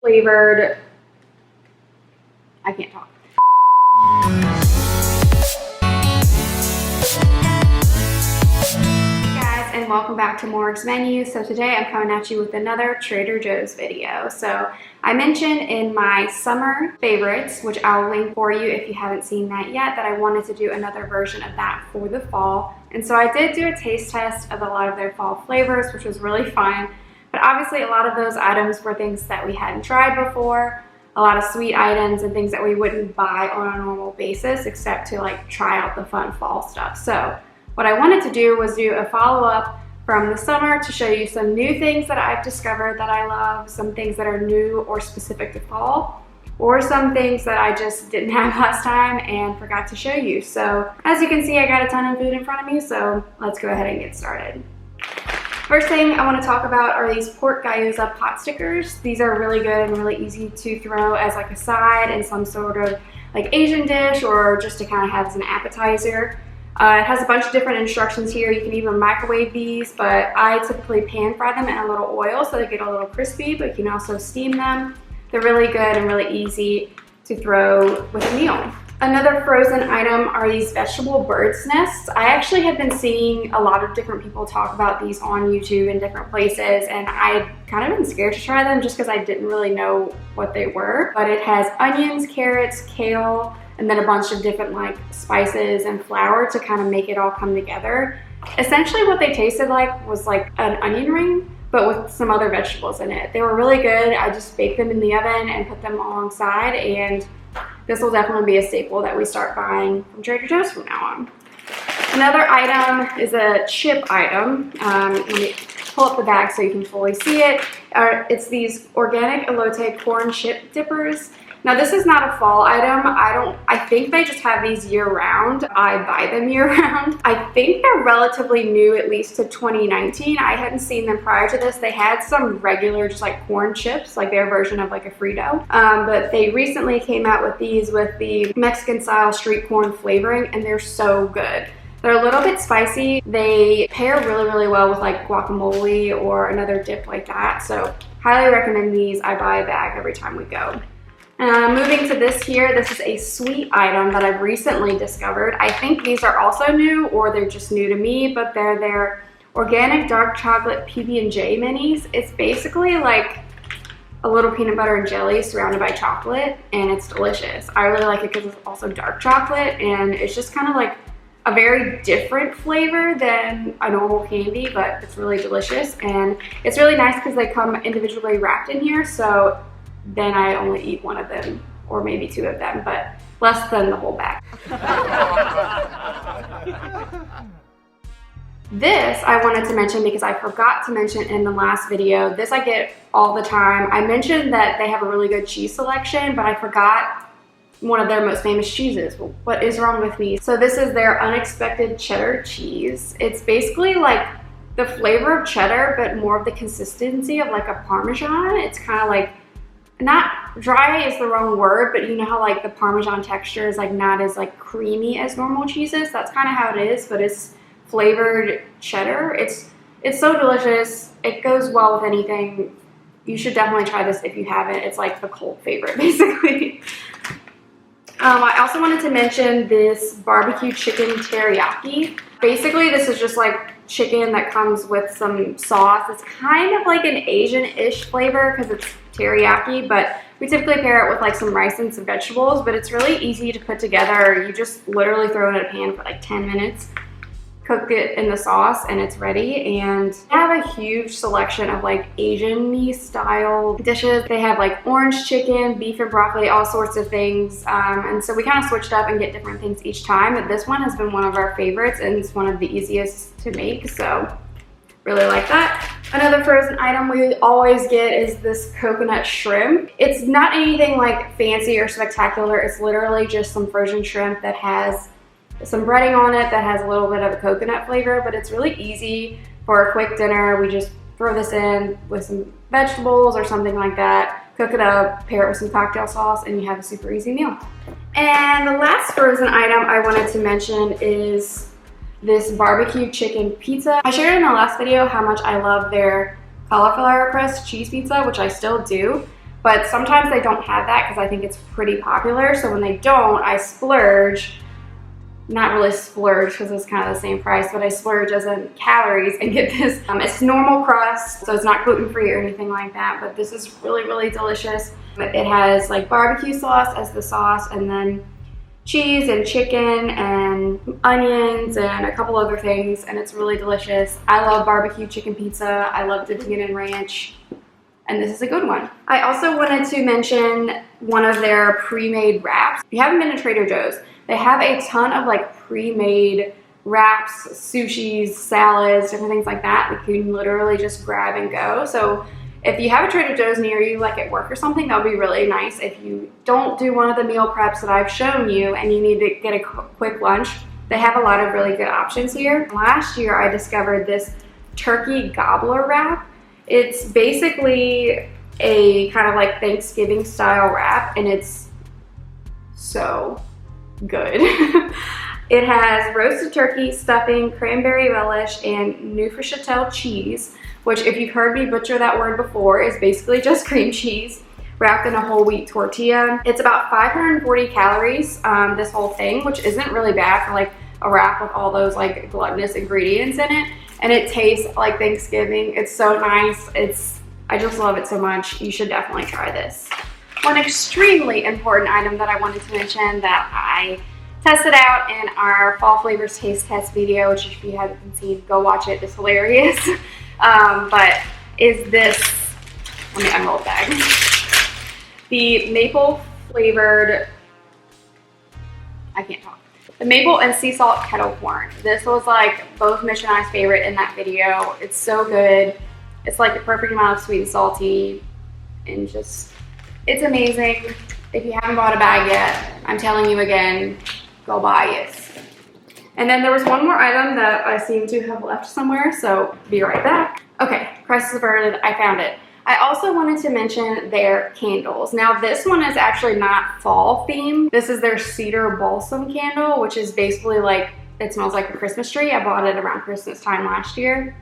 flavored, I can't talk. And welcome back to Morgs Menu. So today I'm coming at you with another Trader Joe's video. So I mentioned in my summer favorites, which I'll link for you if you haven't seen that yet, that I wanted to do another version of that for the fall. And so I did do a taste test of a lot of their fall flavors, which was really fun. But obviously a lot of those items were things that we hadn't tried before, a lot of sweet items and things that we wouldn't buy on a normal basis except to like try out the fun fall stuff. So what I wanted to do was do a follow-up from the summer to show you some new things that I've discovered that I love, some things that are new or specific to fall, or some things that I just didn't have last time and forgot to show you. So as you can see, I got a ton of food in front of me, so let's go ahead and get started. First thing I want to talk about are these pork gyoza pot stickers. These are really good and really easy to throw as like a side in some sort of like Asian dish or just to kind of have as an appetizer. It has a bunch of different instructions here. You can even microwave these, but I typically pan fry them in a little oil so they get a little crispy, but you can also steam them. They're really good and really easy to throw with a meal. Another frozen item are these vegetable bird's nests. I actually have been seeing a lot of different people talk about these on YouTube in different places, and I kind of been scared to try them just because I didn't really know what they were. But it has onions, carrots, kale, and then a bunch of different like spices and flour to kind of make it all come together. Essentially what they tasted like was like an onion ring, but with some other vegetables in it. They were really good. I just baked them in the oven and put them alongside, and this will definitely be a staple that we start buying from Trader Joe's from now on. Another item is a chip item. Let me pull up the bag so you can fully see it. It's these organic elote corn chip dippers. Now this is not a fall item. I think they just have these year round. I buy them year round. I think they're relatively new, at least to 2019. I hadn't seen them prior to this. They had some regular just like corn chips, like their version of like a Frito. But they recently came out with these with the Mexican style street corn flavoring, and they're so good. They're a little bit spicy. They pair really, really well with like guacamole or another dip like that. So highly recommend these. I buy a bag every time we go. Moving to this here, this is a sweet item that I've recently discovered. I think these are also new, or they're just new to me, but they're their organic dark chocolate PB&J minis. It's basically like a little peanut butter and jelly surrounded by chocolate, and it's delicious. I really like it because it's also dark chocolate, and it's just kind of like a very different flavor than a normal candy, but it's really delicious. And it's really nice because they come individually wrapped in here, so then I only eat one of them, or maybe two of them, but less than the whole bag. This I wanted to mention because I forgot to mention in the last video. This I get all the time. I mentioned that they have a really good cheese selection, but I forgot one of their most famous cheeses. Well, what is wrong with me? So this is their unexpected cheddar cheese. It's basically like the flavor of cheddar, but more of the consistency of like a Parmesan. It's kind of like, not dry is the wrong word, but you know how like the Parmesan texture is like not as like creamy as normal cheeses. That's kind of how it is, but it's flavored cheddar. It's so delicious. It goes well with anything. You should definitely try this if you haven't. It's like the cult favorite basically. I also wanted to mention this BBQ Chicken Teriyaki. Basically this is just like chicken that comes with some sauce. It's kind of like an Asian-ish flavor because it's teriyaki, but we typically pair it with like some rice and some vegetables, but it's really easy to put together. You just literally throw it in a pan for like 10 minutes, cook it in the sauce, and it's ready. And they have a huge selection of like Asian-y style dishes. They have like orange chicken, beef and broccoli, all sorts of things. And so we kind of switched up and get different things each time, but this one has been one of our favorites and it's one of the easiest to make, so really like that. Another frozen item we always get is this coconut shrimp. It's not anything like fancy or spectacular. It's literally just some frozen shrimp that has some breading on it that has a little bit of a coconut flavor, but it's really easy for a quick dinner. We just throw this in with some vegetables or something like that, cook it up, pair it with some cocktail sauce, and you have a super easy meal. And the last frozen item I wanted to mention is this BBQ Chicken Pizza. I shared in the last video how much I love their cauliflower crust cheese pizza, which I still do, but sometimes they don't have that because I think it's pretty popular. So when they don't, I splurge. Not really splurge because it's kind of the same price, but I splurge as in calories and get this. It's normal crust, so it's not gluten-free or anything like that, but this is really, really delicious. It has like barbecue sauce as the sauce, and then cheese and chicken and onions and a couple other things, and it's really delicious. I love barbecue chicken pizza. I love dipping it in ranch, and this is a good one. I also wanted to mention one of their pre-made wraps. If you haven't been to Trader Joe's, they have a ton of like pre-made wraps, sushis, salads, different things like that. Like you can literally just grab and go. So if you have a Trader Joe's near you, like at work or something, that would be really nice. If you don't do one of the meal preps that I've shown you and you need to get a quick lunch, they have a lot of really good options here. Last year, I discovered this turkey gobbler wrap. It's basically a kind of like Thanksgiving style wrap, and it's so good. It has roasted turkey, stuffing, cranberry relish, and Neufchâtel cheese, which if you've heard me butcher that word before, is basically just cream cheese wrapped in a whole wheat tortilla. It's about 540 calories, this whole thing, which isn't really bad for like a wrap with all those like gluttonous ingredients in it. And it tastes like Thanksgiving. It's so nice. I just love it so much. You should definitely try this. One extremely important item that I wanted to mention that I tested out in our fall flavors taste test video, which if you haven't seen, go watch it. It's hilarious. But is this, let me unroll the bag. The maple flavored, I can't talk. The maple and sea salt kettle corn. This was like both Mission I's favorite in that video. It's so good. It's like the perfect amount of sweet and salty, and just, it's amazing. If you haven't bought a bag yet, I'm telling you again, go buy it. And then there was one more item that I seem to have left somewhere, so be right back. Okay, crisis averted, I found it. I also wanted to mention their candles. Now this one is actually not fall themed. This is their cedar balsam candle, which is basically like, it smells like a Christmas tree. I bought it around Christmas time last year.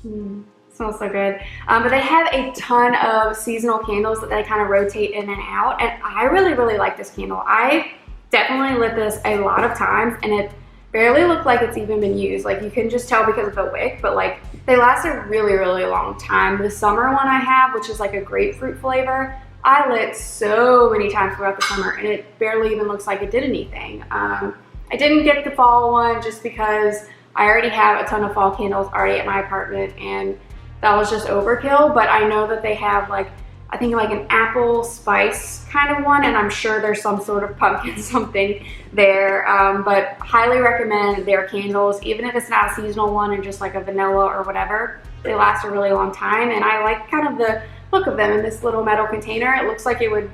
Smells so good. But they have a ton of seasonal candles that they kind of rotate in and out, and I really, really like this candle. I definitely lit this a lot of times, and it barely looked like it's even been used. Like you can just tell because of the wick, but like they last a really, really long time. The summer one I have, which is like a grapefruit flavor, I lit so many times throughout the summer, and it barely even looks like it did anything. I didn't get the fall one just because I already have a ton of fall candles already at my apartment, and that was just overkill. But I know that they have like, I think like an apple spice kind of one, and I'm sure there's some sort of pumpkin something there. But highly recommend their candles, even if it's not a seasonal one and just like a vanilla or whatever. They last a really long time, and I like kind of the look of them in this little metal container. It looks like it would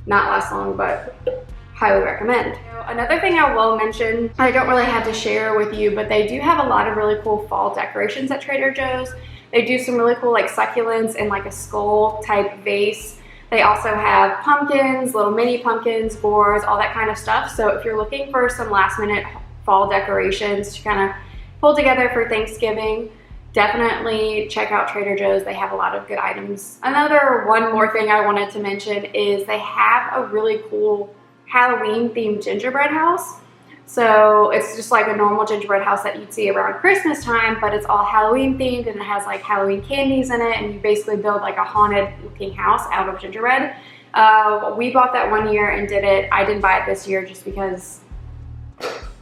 not last long, but highly recommend. Another thing I will mention, I don't really have to share with you, but they do have a lot of really cool fall decorations at Trader Joe's. They do some really cool like succulents and like a skull type vase. They also have pumpkins, little mini pumpkins, boars, all that kind of stuff. So if you're looking for some last minute fall decorations to kind of pull together for Thanksgiving, definitely check out Trader Joe's. They have a lot of good items. One more thing I wanted to mention is they have a really cool Halloween themed gingerbread house. So it's just like a normal gingerbread house that you'd see around Christmas time, but it's all Halloween themed, and it has like Halloween candies in it, and you basically build like a haunted looking house out of gingerbread. We bought that one year and did it. I didn't buy it this year just because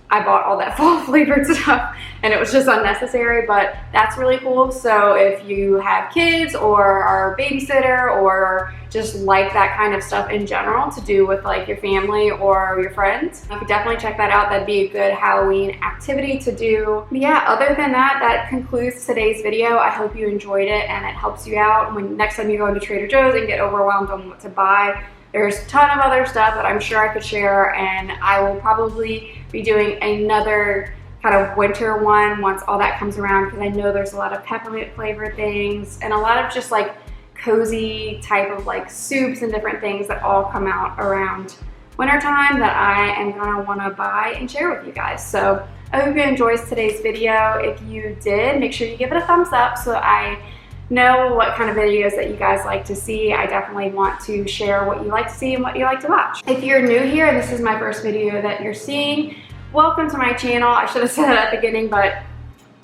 I bought all that fall flavored stuff and it was just unnecessary, but that's really cool. So if you have kids or are a babysitter or just like that kind of stuff in general to do with like your family or your friends, you could definitely check that out. That'd be a good Halloween activity to do. But yeah, other than that, that concludes today's video. I hope you enjoyed it and it helps you out when next time you go into Trader Joe's and get overwhelmed on what to buy. There's a ton of other stuff that I'm sure I could share, and I will probably be doing another kind of winter one once all that comes around, because I know there's a lot of peppermint flavored things and a lot of just like cozy type of like soups and different things that all come out around wintertime that I am gonna wanna buy and share with you guys. So I hope you enjoyed today's video. If you did, make sure you give it a thumbs up so I know what kind of videos that you guys like to see. I definitely want to share what you like to see and what you like to watch. If you're new here and this is my first video that you're seeing, welcome to my channel. I should have said that at the beginning, but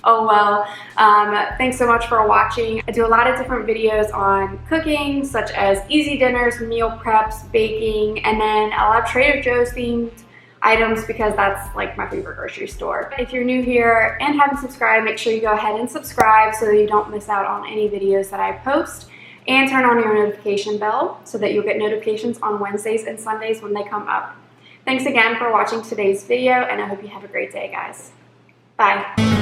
oh well. Thanks so much for watching. I do a lot of different videos on cooking, such as easy dinners, meal preps, baking, and then a lot of Trader Joe's themed items because that's like my favorite grocery store. If you're new here and haven't subscribed, make sure you go ahead and subscribe so that you don't miss out on any videos that I post, and turn on your notification bell so that you'll get notifications on Wednesdays and Sundays when they come up. Thanks again for watching today's video, and I hope you have a great day, guys. Bye.